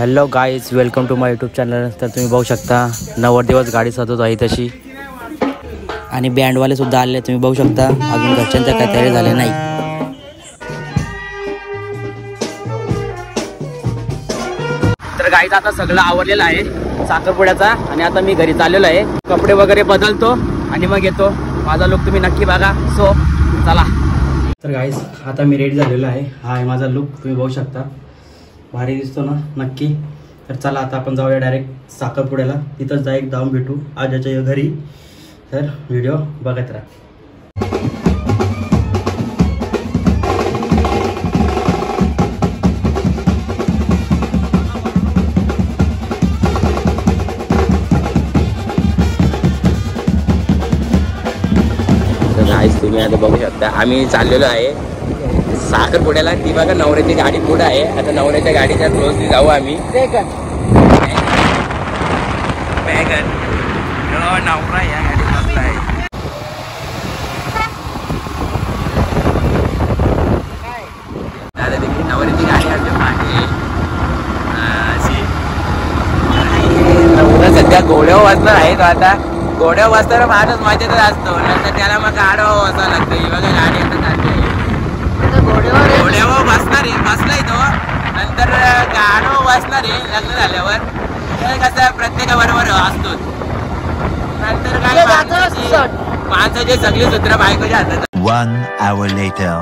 Hello guys, welcome to my YouTube channel. तर तुम्ही बघू शकता 90 दिवस गाडी सजवत आहे तशी, आणि बँडवाले सुद्धा आले. तुम्ही बघू शकता अजून घरच्यांच्या काही तयारी झाले नाही. तर गाईज आता सगळं आवरलेलं आहे साखरपुड्याचा, आणि आता मी घरी चाललेलो आहे. कपडे वगैरे बदलतो आणि मग येतो. माझा लुक तुम्ही नक्की बघा. सो चला. तर गाईज आता मी रेडी झालेलो आहे. हा आहे माझा लुक, तुम्ही बघू शकता. भारी दिसतो ना नक्की. तर चला आता आपण जाऊया डायरेक्ट साखरपुड्याला. तिथंच डायरेक्ट जाऊन भेटू आजाच्या घरी. तर व्हिडिओ बघत राहा. तुम्ही आता बघू शकता आम्ही चाललेलो आहे साखरपुड्याला. ती बघा नवऱ्याची गाडी पुढे आहे. आता नवऱ्याच्या गाडीच्या क्लोजली जाऊ आम्ही. वॅगन नवरा या गाडीत बसला आहे. दादा देखील नवऱ्याची गाडी आमच्या मागे अशी. नवरा सध्या घोड्यावर बसणार आहे. तो आता घोड्यावर बसताना माणूस मजेतच असतो, नंतर त्याला मग गाडीवर बसावं लागतं. ही बघा गाडी आता चालते. घोड्यावर बसलाय तो, नंतर गाडीवर बसणार आहे लग्न झाल्यावर. कसं प्रत्येकाबरोबर असतो. नंतर काय माणसाचे सगळे सूत्र बायकोच्या हातात. 1 hour later.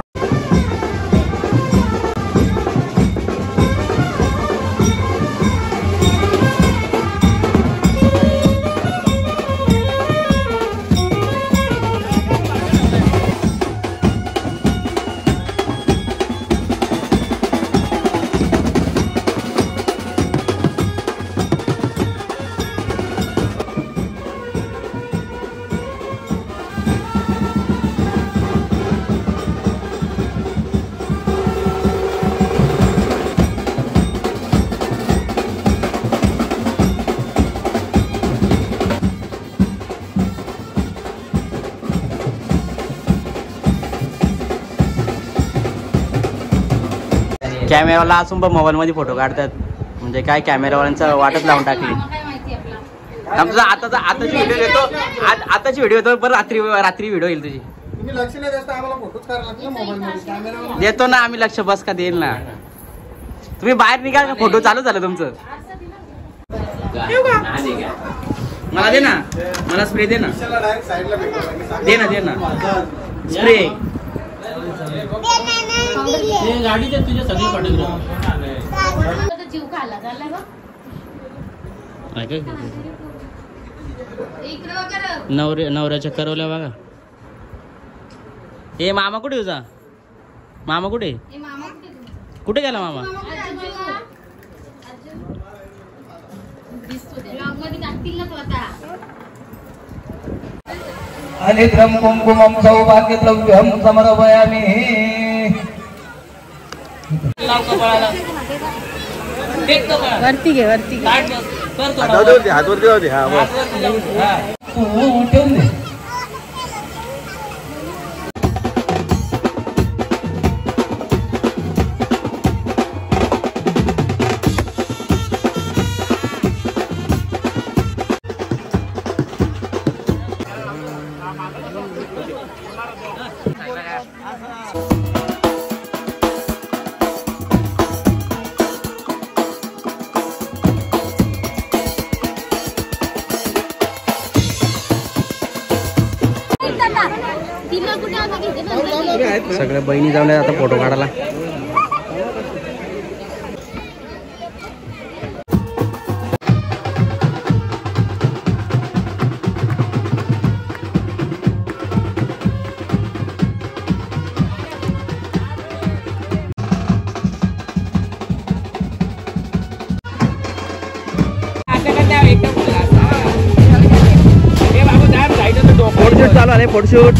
कॅमेराला असून पण मोबाईलमध्ये फोटो काढतात. म्हणजे काय कॅमेरावाल्यांचं वाटच लावून टाकली. आमचा आताची व्हिडिओ येतो. आताची व्हिडिओ येतो, पण रात्री व्हिडिओ येईल तुझी. देतो ना आम्ही लक्ष. बस का देईल ना. तुम्ही बाहेर निघा ना. फोटो चालू झालं तुमचं. मला दे ना. मला स्प्रे दे ना. दे ना स्प्रे. गाडीचे तुझे सगळे जीव खाला झाला नवऱ्याच्या करवल्या बघा. ए मामा कुठे तुझा? मामा कुठे गेला मामा? अनिद्रम कुंकुमं सौभाग्यद्रव्यं समर्पयामि. वरती घे. हातवरती जाऊ दे. ठेवून दे. सगळ्या बहिणी जाऊन आता फोटो काढायला. फोटोशूट चालू आहे. फोटोशूट